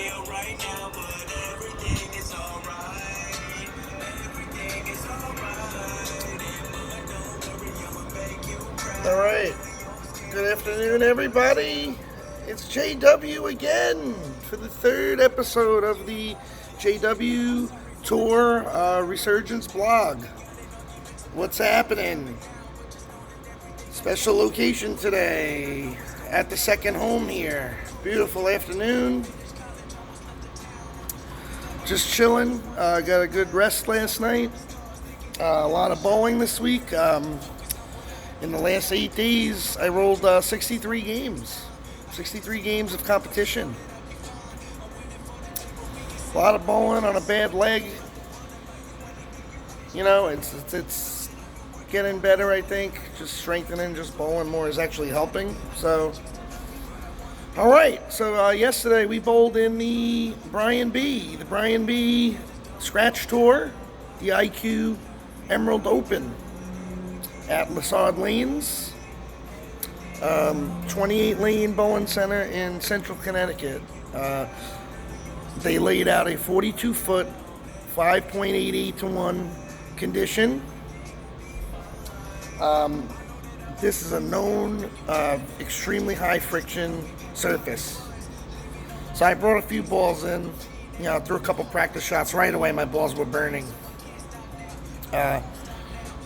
right now, but everything is alright. Everything is alright. And don't worry, I'ma make you proud. All right. Good afternoon, everybody. It's JW again for the third episode of the JW Tour Resurgence blog. What's happening? Special location today at the second home here. Beautiful afternoon. Just chilling. Got a good rest last night. A lot of bowling this week. In the last 8 days, I rolled 63 games. 63 games of competition. A lot of bowling on a bad leg. You know, it's getting better, I think. Just strengthening, just bowling more is actually helping. So, all right. So yesterday we bowled in the Brian B Scratch Tour, the IQ Emerald Open at Lessard Lanes, 28 Lane Bowling Center in Central Connecticut. They laid out a 42-foot, 5.88 to 1 condition. This is a known extremely high friction surface. So I brought a few balls in, threw a couple practice shots. Right away my balls were burning.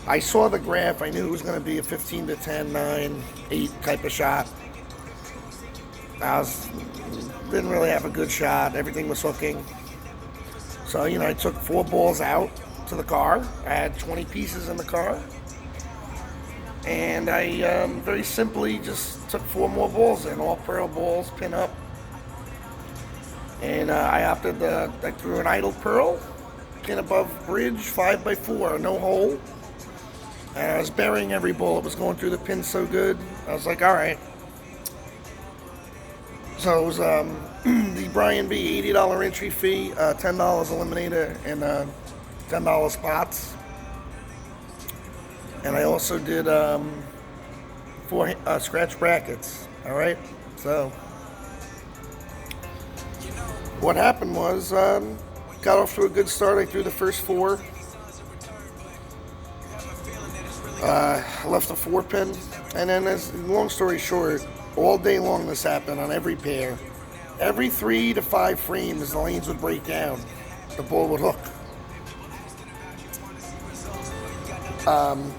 I saw the graph. I knew it was going to be a 15 to 10, 9, 8 type of shot. Didn't really have a good shot. Everything was hooking. So, I took 4 balls out to the car. I had 20 pieces in the car. And I very simply just took 4 more balls in, all pearl balls, pin up. And I threw an idle pearl, pin above bridge, 5x4, no hole. And I was burying every ball. It was going through the pin so good. I was like, all right. So it was the Brian B $80 entry fee, $10 eliminator, and $10 spots. And I also did 4 scratch brackets. All right. So what happened was, got off to a good start. I threw the first 4. Left a 4-pin, and then, long story short, all day long this happened on every pair. Every 3 to 5 frames, the lanes would break down. The ball would hook.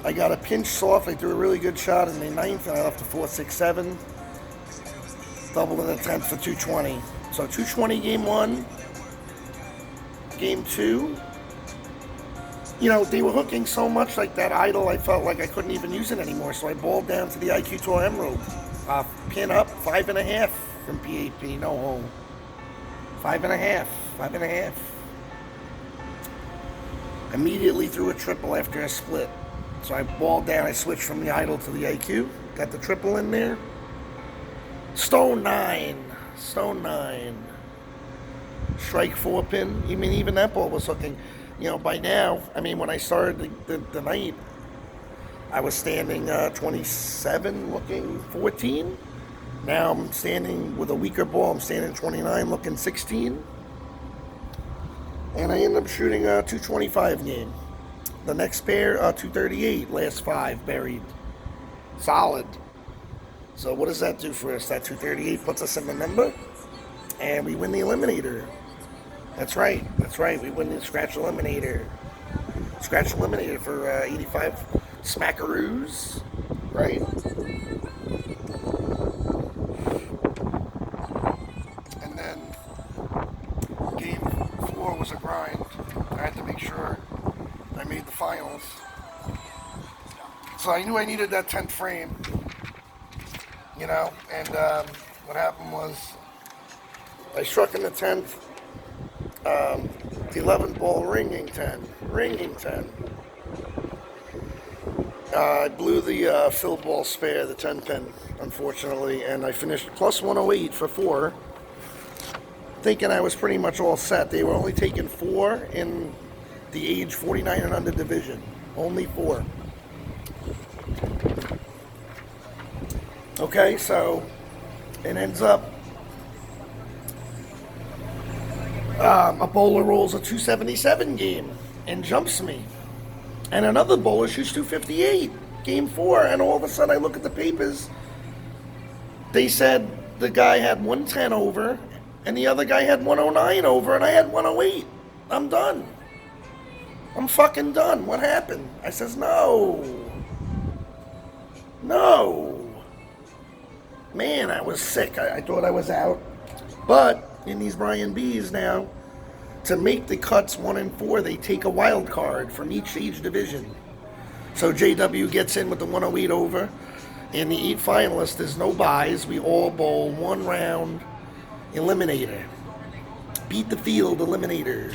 I got a pinch soft. I threw a really good shot in the 9th, and I left a 4, 6, 7. Double in the 10th for 220. So 220 game 1. Game 2. They were hooking so much like that idle, I felt like I couldn't even use it anymore. So I balled down to the IQ Tour Emerald. Pin up, 5.5 from PAP, no hole. 5.5. Immediately threw a triple after a split. So I balled down, I switched from the idle to the IQ. Got the triple in there. Stone 9. Strike 4-pin. Even that ball was hooking. By now, when I started the night, I was standing 27, looking 14. Now I'm standing with a weaker ball. I'm standing 29, looking 16. And I ended up shooting a 225 game. The next pair, 238, last 5 buried. Solid. So what does that do for us? That 238 puts us in the number, and we win the eliminator. That's right. We win the Scratch Eliminator. Scratch Eliminator for 85 smackaroos, right? And then game 4 was a grind. I had to make sure I made the finals. So I knew I needed that 10th frame, and what happened was I struck in the 10th. The 11th ball, ringing 10. I blew the fill ball spare, the 10 pin, unfortunately, and I finished plus 108 for 4, thinking I was pretty much all set. They were only taking 4 in the age 49 and under division. Only 4. Okay, so it ends up A bowler rolls a 277 game and jumps me. And another bowler shoots 258, game 4. And all of a sudden I look at the papers. They said the guy had 110 over and the other guy had 109 over and I had 108. I'm done. I'm fucking done. What happened? I says, no. Man, I was sick. I thought I was out. But in these Brian B's now, to make the cuts 1 and 4, they take a wild card from each age division. So JW gets in with the 108 over. In the 8 finalists, there's no buys. We all bowl 1 round eliminator. Beat the field eliminator.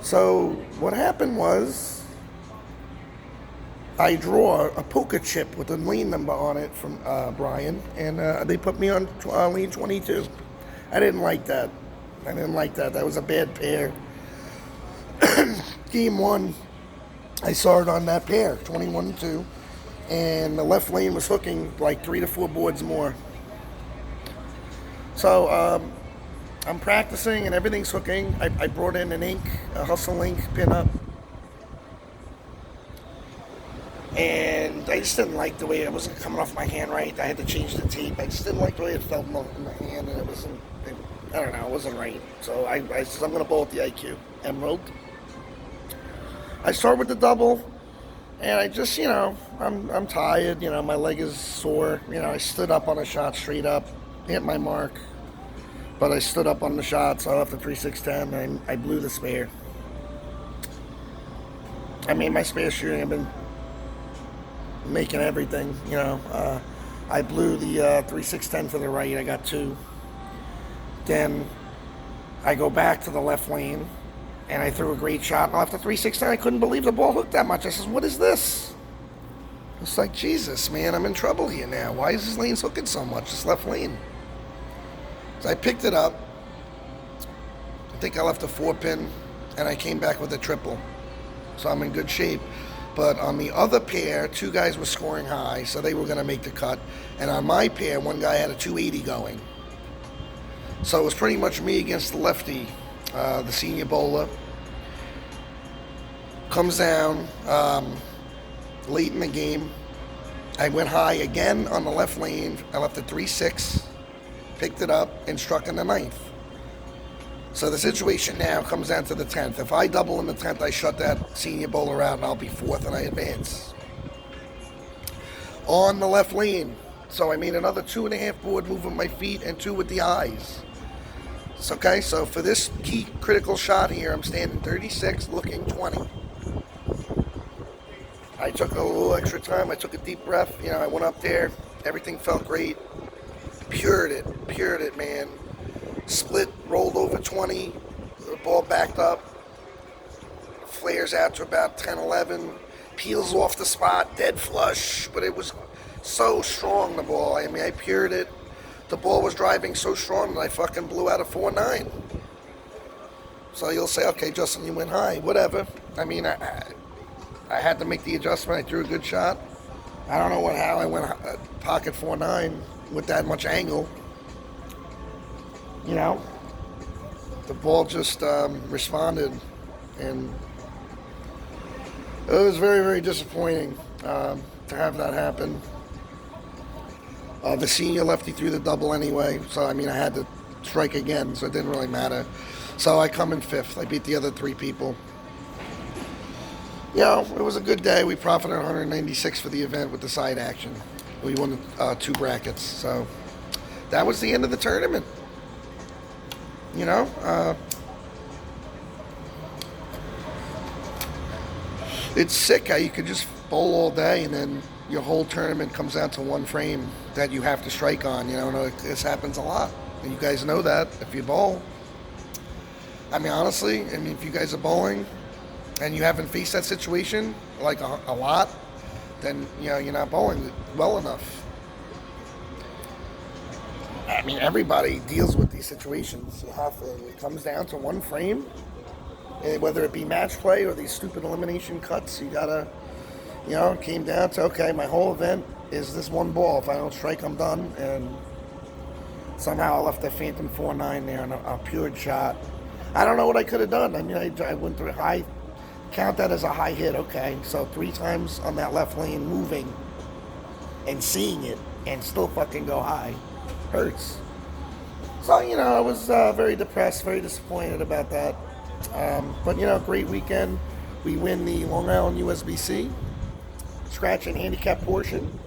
So what happened was I draw a poker chip with a lane number on it from Brian, and they put me on lane 22. I didn't like that. That was a bad pair. Game 1, I saw it on that pair, 21-2, and the left lane was hooking like 3 to 4 boards more. So I'm practicing and everything's hooking. I brought in an ink, a Hustle ink pin-up. And I just didn't like the way it wasn't coming off my hand right. I had to change the tape. I just didn't like the way it felt in my hand, and I don't know, it wasn't right. So I said, I'm going to bowl with the IQ. Emerald. I start with the double, and I just, I'm tired. My leg is sore. I stood up on a shot straight up, hit my mark. But I stood up on the shot, so I left the 3-6-10, and I blew the spare. I made my spare shooting. I've been making everything, I blew the 3-6-10 for the right. I got 2. Then I go back to the left lane, and I threw a great shot. And I left the 3-6-10. I couldn't believe the ball hooked that much. I says, what is this? It's like, Jesus, man, I'm in trouble here now. Why is this lane hooking so much, this left lane? So I picked it up. I think I left a 4-pin, and I came back with a triple. So I'm in good shape. But on the other pair, 2 guys were scoring high, so they were going to make the cut. And on my pair, 1 guy had a 280 going. So it was pretty much me against the lefty, the senior bowler. Comes down late in the game. I went high again on the left lane. I left a 3-6, picked it up, and struck in the 9th. So the situation now comes down to the 10th. If I double in the 10th, I shut that senior bowler out, and I'll be 4th, and I advance. On the left lane, so I made another 2.5 board move with my feet and 2 with the eyes. Okay, so for this key critical shot here, I'm standing 36, looking 20. I took a little extra time. I took a deep breath. I went up there. Everything felt great. Pured it, man. Split, rolled over 20, the ball backed up, flares out to about 10, 11, peels off the spot, dead flush, but it was so strong, the ball. I mean, I pured it. The ball was driving so strong that I fucking blew out a 4-9. So you'll say, okay, Justin, you went high, whatever. I mean, I had to make the adjustment. I threw a good shot. I don't know how I went pocket 4-9 with that much angle. The ball just responded, and it was very, very disappointing to have that happen. The senior lefty threw the double anyway, so I had to strike again, so it didn't really matter. So I come in 5th. I beat the other 3 people. It was a good day. We profited 196 for the event with the side action. We won 2 brackets, so that was the end of the tournament. It's sick how you could just bowl all day and then your whole tournament comes down to 1 frame that you have to strike on. This happens a lot. And you guys know that if you bowl. Honestly, if you guys are bowling and you haven't faced that situation like a lot, then you're not bowling well enough. Everybody deals with these situations. It comes down to 1 frame, whether it be match play or these stupid elimination cuts. You gotta, it came down to, okay, my whole event is this 1 ball. If I don't strike, I'm done. And Somehow I left the Phantom 4.9 there on a pure shot. I don't know what I could have done. I mean, I went through high, count that as a high hit, okay? So 3 times on that left lane moving and seeing it and still fucking go high hurts. So, you know, I was very depressed, very disappointed about that. But, you know, great weekend. We win the Long Island USBC scratch and handicap portion.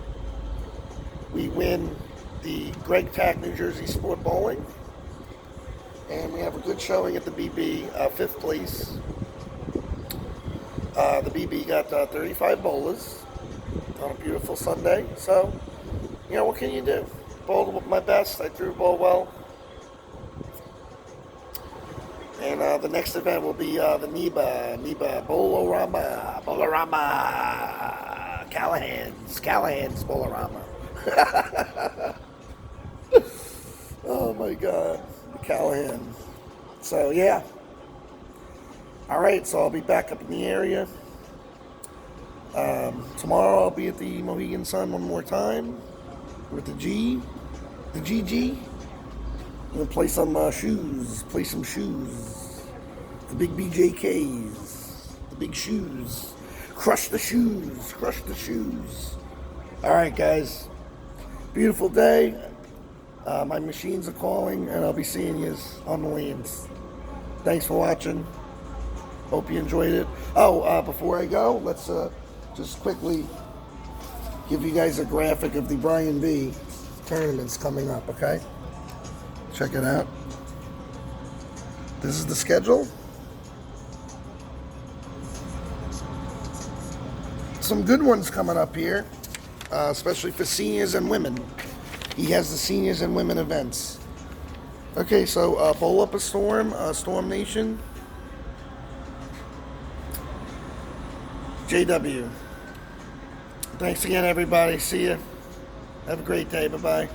We win the Greg Tack New Jersey Sport Bowling. And we have a good showing at the BB, 5th place. The BB got 35 bowlers on a beautiful Sunday. So, you know, what can you do? Bowled my best. I threw the ball well. And the next event will be the NEBA Bolorama, Callahan's Bolorama. Oh my God, the Callahan. So yeah. All right, so I'll be back up in the area. Tomorrow I'll be at the Mohegan Sun one more time with the GG. I'm gonna play some shoes. The big BJKs. The big shoes. Crush the shoes. All right, guys. Beautiful day. My machines are calling, and I'll be seeing you on the lanes. Thanks for watching. Hope you enjoyed it. Oh, before I go, let's just quickly give you guys a graphic of the Brian V tournaments coming up, okay? Check it out. This is the schedule. Some good ones coming up here, especially for seniors and women. He has the seniors and women events. Okay, so Bowl Up a Storm, Storm Nation. JW. Thanks again, everybody. See ya. Have a great day. Bye-bye.